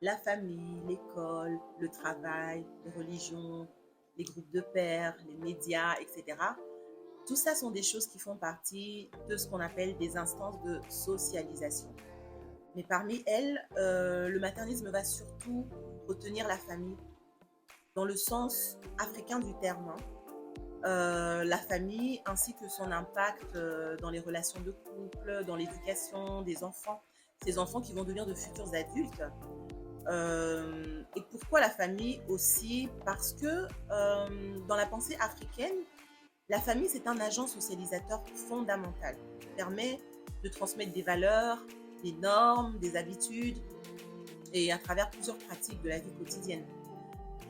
La famille, l'école, le travail, les religions, les groupes de pairs, les médias, etc. Tout ça sont des choses qui font partie de ce qu'on appelle des instances de socialisation. Mais parmi elles, le maternisme va surtout retenir la famille dans le sens africain du terme, hein. La famille ainsi que son impact dans les relations de couple, dans l'éducation des enfants, ces enfants qui vont devenir de futurs adultes. Et pourquoi la famille aussi? Parce que dans la pensée africaine, la famille, c'est un agent socialisateur fondamental qui permet de transmettre des valeurs, des normes, des habitudes et à travers plusieurs pratiques de la vie quotidienne.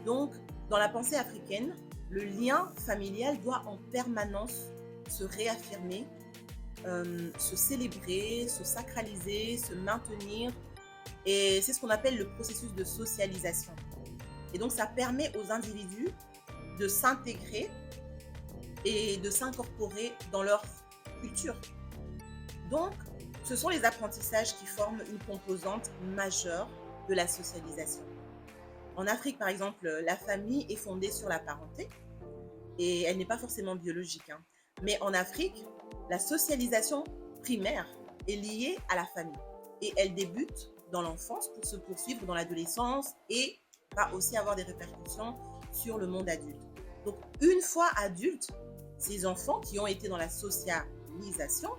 Donc, dans la pensée africaine, le lien familial doit en permanence se réaffirmer, se célébrer, se sacraliser, se maintenir. Et c'est ce qu'on appelle le processus de socialisation. Et donc, ça permet aux individus de s'intégrer et de s'incorporer dans leur culture. Donc, ce sont les apprentissages qui forment une composante majeure de la socialisation. En Afrique, par exemple, la famille est fondée sur la parenté et elle n'est pas forcément biologique, hein. Mais en Afrique, la socialisation primaire est liée à la famille et elle débute dans l'enfance pour se poursuivre dans l'adolescence et va aussi avoir des répercussions sur le monde adulte. Donc, une fois adultes, ces enfants qui ont été dans la socialisation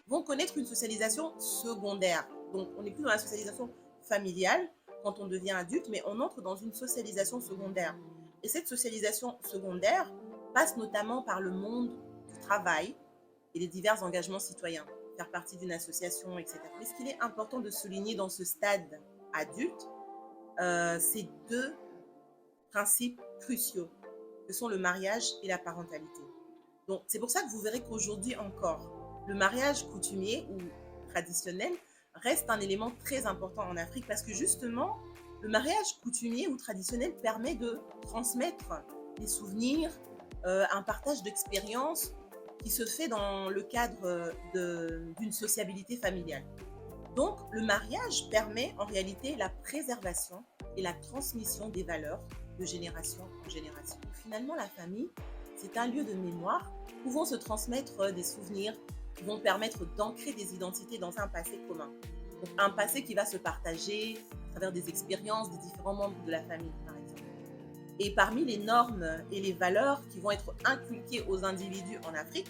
vont connaître une socialisation secondaire. Donc, on n'est plus dans la socialisation familiale quand on devient adulte, mais on entre dans une socialisation secondaire. Et cette socialisation secondaire passe notamment par le monde du travail et les divers engagements citoyens, faire partie d'une association, etc. Mais ce qu'il est important de souligner dans ce stade adulte, c'est deux principes cruciaux, que sont le mariage et la parentalité. Donc, c'est pour ça que vous verrez qu'aujourd'hui encore, le mariage coutumier ou traditionnel reste un élément très important en Afrique parce que justement, le mariage coutumier ou traditionnel permet de transmettre des souvenirs, un partage d'expériences qui se fait dans le cadre d'une sociabilité familiale. Donc, le mariage permet en réalité la préservation et la transmission des valeurs de génération en génération. Finalement, la famille, c'est un lieu de mémoire où vont se transmettre des souvenirs qui vont permettre d'ancrer des identités dans un passé commun. Donc, un passé qui va se partager à travers des expériences des différents membres de la famille, par exemple. Et parmi les normes et les valeurs qui vont être inculquées aux individus en Afrique,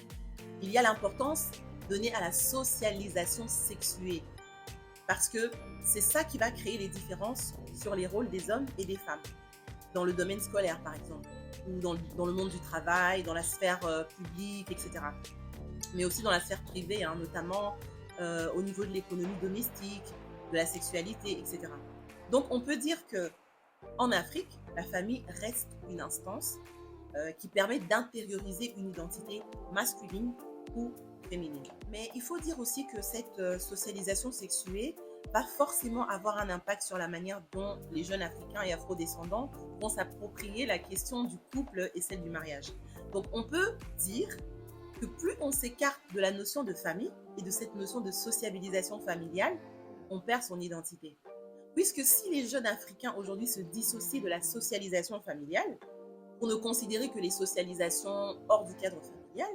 il y a l'importance donnée à la socialisation sexuée. Parce que c'est ça qui va créer les différences sur les rôles des hommes et des femmes, dans le domaine scolaire, par exemple, ou dans le monde du travail, dans la sphère publique, etc. Mais aussi dans la sphère privée, hein, notamment au niveau de l'économie domestique, de la sexualité, etc. Donc, on peut dire que en Afrique, la famille reste une instance qui permet d'intérioriser une identité masculine ou féminine. Mais il faut dire aussi que cette socialisation sexuée va forcément avoir un impact sur la manière dont les jeunes africains et afrodescendants vont s'approprier la question du couple et celle du mariage. Donc, on peut dire que plus on s'écarte de la notion de famille et de cette notion de sociabilisation familiale, on perd son identité. Puisque si les jeunes africains aujourd'hui se dissocient de la socialisation familiale, pour ne considérer que les socialisations hors du cadre familial,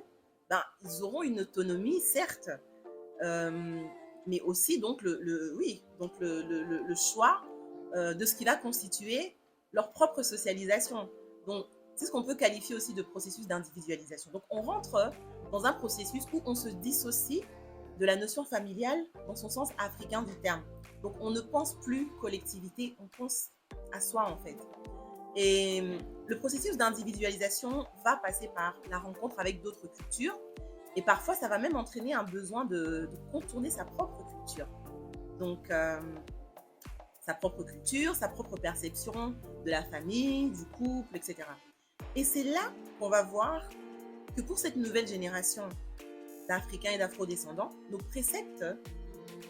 ben, ils auront une autonomie, certes, euh, mais aussi donc le choix de ce qui va constituer leur propre socialisation. Donc, c'est ce qu'on peut qualifier aussi de processus d'individualisation. Donc, on rentre dans un processus où on se dissocie de la notion familiale dans son sens africain du terme. Donc, on ne pense plus collectivité, on pense à soi en fait. Et le processus d'individualisation va passer par la rencontre avec d'autres cultures et parfois ça va même entraîner un besoin de contourner sa propre culture. Donc, sa propre culture, sa propre perception de la famille, du couple, etc. Et c'est là qu'on va voir que pour cette nouvelle génération d'Africains et d'Afro-descendants, nos préceptes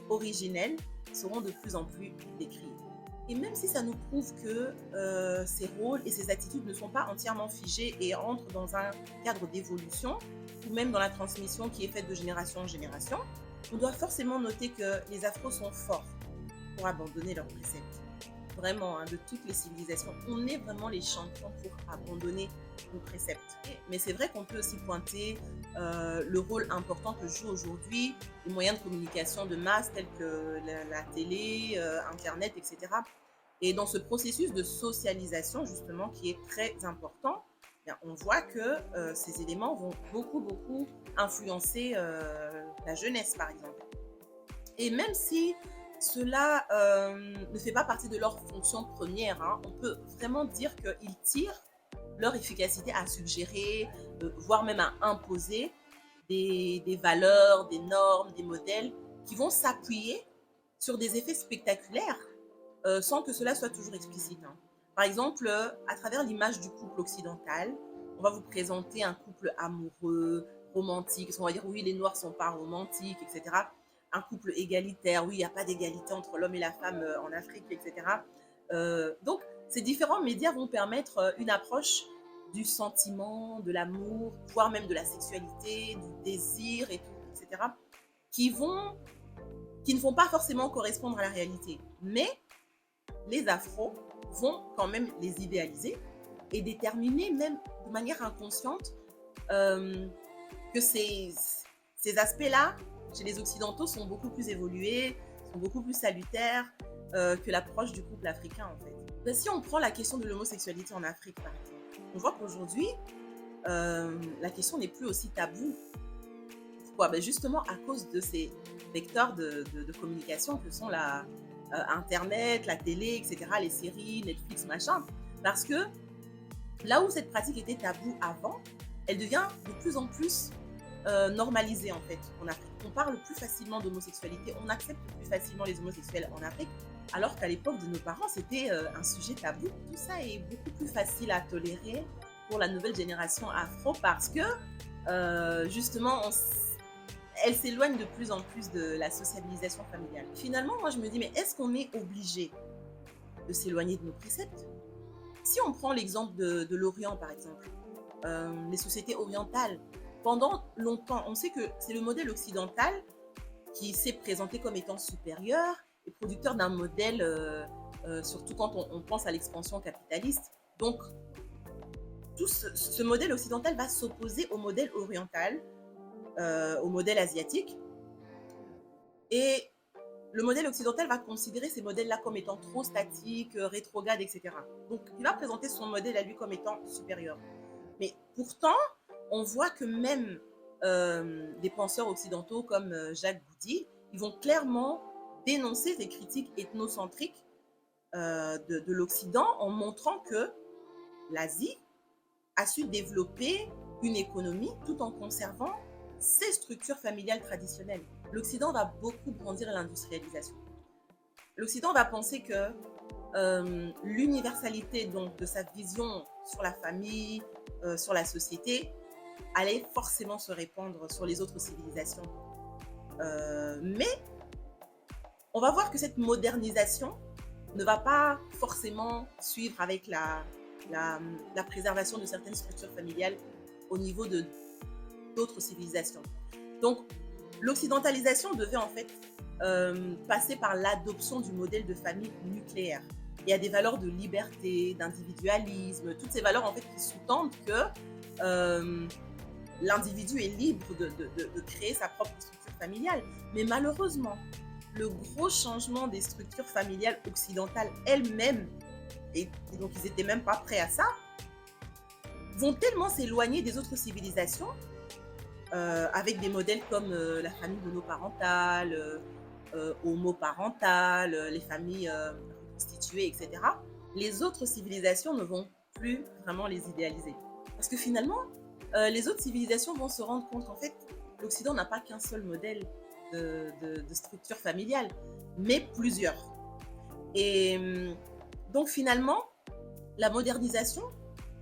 originels seront de plus en plus décriés. Et même si ça nous prouve que ces rôles et ces attitudes ne sont pas entièrement figés et entrent dans un cadre d'évolution, ou même dans la transmission qui est faite de génération en génération, on doit forcément noter que les Afros sont forts pour abandonner leurs préceptes. vraiment, hein, de toutes les civilisations, on est vraiment les champions pour abandonner nos préceptes. Mais c'est vrai qu'on peut aussi pointer le rôle important que jouent aujourd'hui les moyens de communication de masse tels que la télé, Internet, etc. Et dans ce processus de socialisation, justement, qui est très important, bien, on voit que ces éléments vont beaucoup influencer la jeunesse, par exemple. Et même si cela ne fait pas partie de leur fonction première, hein, on peut vraiment dire qu'ils tirent leur efficacité à suggérer, voire même à imposer des valeurs, des normes, des modèles qui vont s'appuyer sur des effets spectaculaires sans que cela soit toujours explicite, hein. Par exemple, à travers l'image du couple occidental, on va vous présenter un couple amoureux, romantique. Parce qu'on va dire, oui, les Noirs ne sont pas romantiques, etc. Un couple égalitaire, oui, il n'y a pas d'égalité entre l'homme et la femme en Afrique, etc. Donc, ces différents médias vont permettre une approche du sentiment, de l'amour, voire même de la sexualité, du désir, et tout, etc., qui ne vont pas forcément correspondre à la réalité. Mais les afros vont quand même les idéaliser et déterminer même de manière inconsciente que ces aspects-là, chez les Occidentaux, sont beaucoup plus évolués, sont beaucoup plus salutaires que l'approche du couple africain, en fait. Ben, si on prend la question de l'homosexualité en Afrique, par exemple, on voit qu'aujourd'hui, la question n'est plus aussi taboue. Pourquoi? Ben justement à cause de ces vecteurs de communication que sont Internet, la télé, etc., les séries, Netflix, machin. Parce que là où cette pratique était taboue avant, elle devient de plus en plus normalisée, en fait, en Afrique. On parle plus facilement d'homosexualité, on accepte plus facilement les homosexuels en Afrique, alors qu'à l'époque de nos parents, c'était un sujet tabou. Tout ça est beaucoup plus facile à tolérer pour la nouvelle génération afro parce que, justement, elle s'éloigne de plus en plus de la sociabilisation familiale. Finalement, moi, je me dis, mais est-ce qu'on est obligé de s'éloigner de nos préceptes? Si on prend l'exemple de l'Orient, par exemple, les sociétés orientales, pendant longtemps, on sait que c'est le modèle occidental qui s'est présenté comme étant supérieur et producteur d'un modèle, surtout quand on pense à l'expansion capitaliste. Donc, tout ce modèle occidental va s'opposer au modèle oriental, au modèle asiatique. Et le modèle occidental va considérer ces modèles-là comme étant trop statiques, rétrogrades, etc. Donc, il va présenter son modèle à lui comme étant supérieur. Mais pourtant, on voit que même des penseurs occidentaux comme Jacques Goudy, ils vont clairement dénoncer des critiques ethnocentriques de l'Occident en montrant que l'Asie a su développer une économie tout en conservant ses structures familiales traditionnelles. L'Occident va beaucoup brandir l'industrialisation. L'Occident va penser que l'universalité donc de sa vision sur la famille, sur la société, allait forcément se répandre sur les autres civilisations. Mais on va voir que cette modernisation ne va pas forcément suivre avec la préservation de certaines structures familiales au niveau d'autres civilisations. Donc, l'occidentalisation devait en fait passer par l'adoption du modèle de famille nucléaire. Il y a des valeurs de liberté, d'individualisme, toutes ces valeurs en fait qui sous-tendent que l'individu est libre de créer sa propre structure familiale. Mais malheureusement, le gros changement des structures familiales occidentales elles-mêmes, et donc ils n'étaient même pas prêts à ça, vont tellement s'éloigner des autres civilisations avec des modèles comme la famille monoparentale, homoparentale, les familles reconstituées, etc. Les autres civilisations ne vont plus vraiment les idéaliser. Parce que finalement, les autres civilisations vont se rendre compte qu'en fait, l'Occident n'a pas qu'un seul modèle de structure familiale, mais plusieurs. Et donc finalement, la modernisation,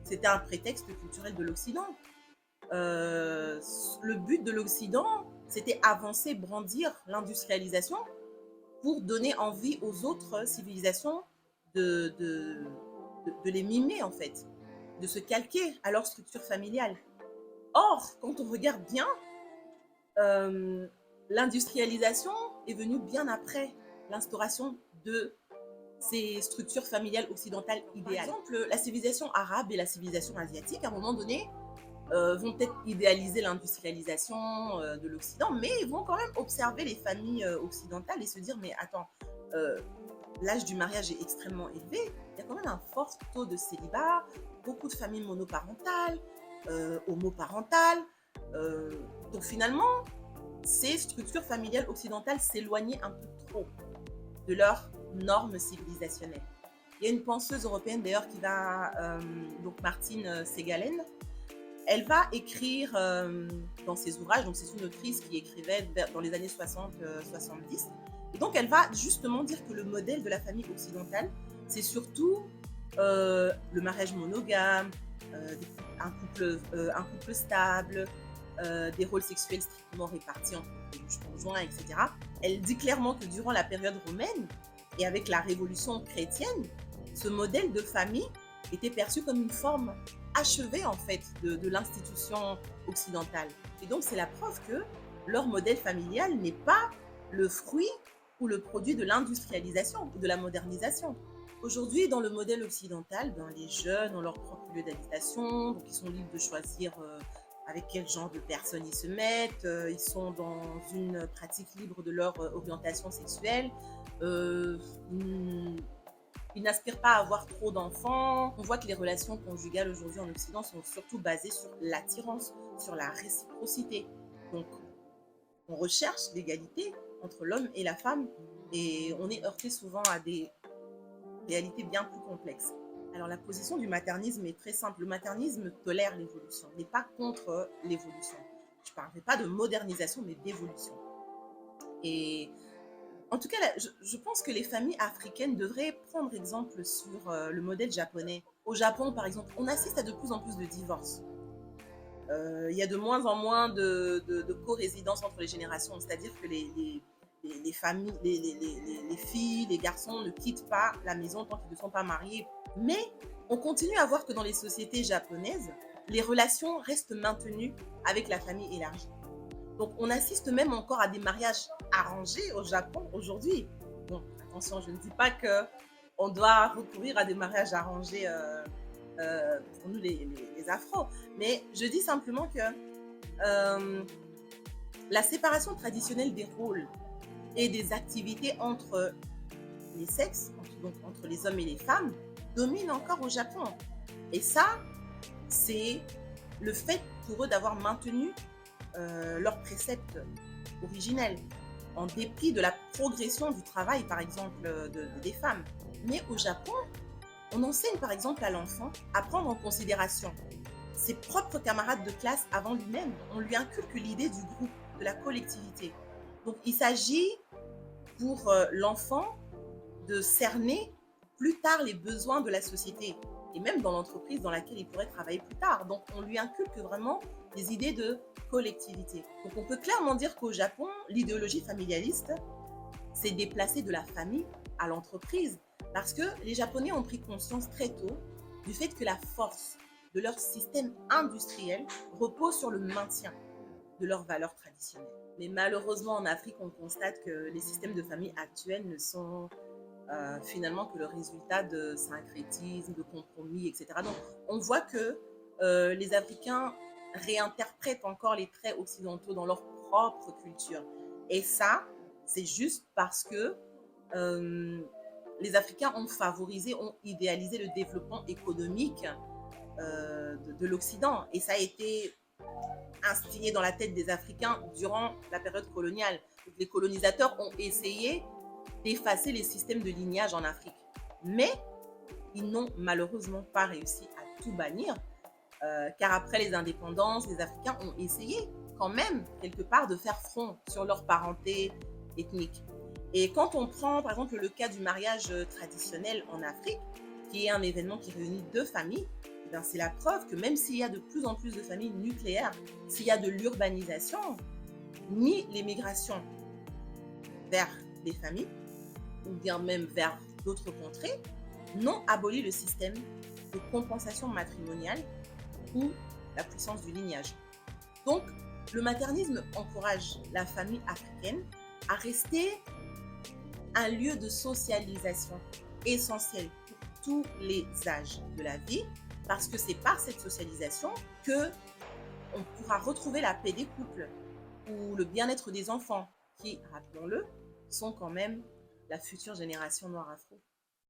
c'était un prétexte culturel de l'Occident. Le but de l'Occident, c'était avancer, brandir l'industrialisation pour donner envie aux autres civilisations de les mimer en fait, de se calquer à leur structure familiale. Or, quand on regarde bien, l'industrialisation est venue bien après l'instauration de ces structures familiales occidentales idéales. Par exemple, la civilisation arabe et la civilisation asiatique, à un moment donné, vont peut-être idéaliser l'industrialisation de l'Occident, mais ils vont quand même observer les familles occidentales et se dire, mais attends, euh, l'âge du mariage est extrêmement élevé, il y a quand même un fort taux de célibat, beaucoup de familles monoparentales, homoparentales. euh, donc finalement, ces structures familiales occidentales s'éloignaient un peu trop de leurs normes civilisationnelles. Il y a une penseuse européenne d'ailleurs qui va, donc Martine Segalen, elle va écrire dans ses ouvrages, donc c'est une autrice qui écrivait dans les années 60-70, et donc elle va justement dire que le modèle de la famille occidentale, c'est surtout le mariage monogame, un couple stable, des rôles sexuels strictement répartis entre les conjoints, etc. Elle dit clairement que durant la période romaine et avec la révolution chrétienne, ce modèle de famille était perçu comme une forme achevée en fait de l'institution occidentale. Et donc c'est la preuve que leur modèle familial n'est pas le fruit ou le produit de l'industrialisation ou de la modernisation. Aujourd'hui, dans le modèle occidental, ben, les jeunes ont leur propre lieu d'habitation, donc ils sont libres de choisir avec quel genre de personnes ils se mettent, ils sont dans une pratique libre de leur orientation sexuelle, ils n'aspirent pas à avoir trop d'enfants. On voit que les relations conjugales aujourd'hui en Occident sont surtout basées sur l'attirance, sur la réciprocité. Donc, on recherche l'égalité entre l'homme et la femme et on est heurté souvent à des réalité bien plus complexe. Alors la position du maternisme est très simple. Le maternisme tolère l'évolution, n'est pas contre l'évolution. Je ne parlerai pas de modernisation, mais d'évolution. Et en tout cas, je pense que les familles africaines devraient prendre exemple sur le modèle japonais. Au Japon, par exemple, on assiste à de plus en plus de divorces. Il y a de moins en moins de co-résidence entre les générations, c'est-à-dire que les familles, les filles, les garçons ne quittent pas la maison tant qu'ils ne sont pas mariés. Mais on continue à voir que dans les sociétés japonaises, les relations restent maintenues avec la famille élargie. Donc on assiste même encore à des mariages arrangés au Japon aujourd'hui. Bon, attention, je ne dis pas qu'on doit recourir à des mariages arrangés pour nous les Afro, mais je dis simplement que la séparation traditionnelle des rôles et des activités entre les sexes, donc entre les hommes et les femmes, domine encore au Japon. Et ça, c'est le fait pour eux d'avoir maintenu leurs préceptes originels, en dépit de la progression du travail, par exemple, des femmes. Mais au Japon, on enseigne par exemple à l'enfant à prendre en considération ses propres camarades de classe avant lui-même. On lui inculque l'idée du groupe, de la collectivité. Donc il s'agit pour l'enfant de cerner plus tard les besoins de la société et même dans l'entreprise dans laquelle il pourrait travailler plus tard. Donc on lui inculque vraiment des idées de collectivité. Donc on peut clairement dire qu'au Japon, l'idéologie familialiste s'est déplacée de la famille à l'entreprise parce que les Japonais ont pris conscience très tôt du fait que la force de leur système industriel repose sur le maintien de leurs valeurs traditionnelles. Mais malheureusement, en Afrique, on constate que les systèmes de famille actuels ne sont finalement que le résultat de syncrétisme, de compromis, etc. Donc, on voit que les Africains réinterprètent encore les traits occidentaux dans leur propre culture. Et ça, c'est juste parce que les Africains ont favorisé, ont idéalisé le développement économique de l'Occident. Et ça a été instillé dans la tête des Africains durant la période coloniale. Donc, les colonisateurs ont essayé d'effacer les systèmes de lignage en Afrique. Mais ils n'ont malheureusement pas réussi à tout bannir, car après les indépendances, les Africains ont essayé quand même, quelque part, de faire front sur leur parenté ethnique. Et quand on prend, par exemple, le cas du mariage traditionnel en Afrique, qui est un événement qui réunit deux familles, c'est la preuve que même s'il y a de plus en plus de familles nucléaires, s'il y a de l'urbanisation, ni l'émigration vers les familles, ou bien même vers d'autres contrées, n'ont aboli le système de compensation matrimoniale ou la puissance du lignage. Donc, le maternisme encourage la famille africaine à rester un lieu de socialisation essentiel pour tous les âges de la vie, parce que c'est par cette socialisation que on pourra retrouver la paix des couples ou le bien-être des enfants, qui, rappelons-le, sont quand même la future génération noire afro.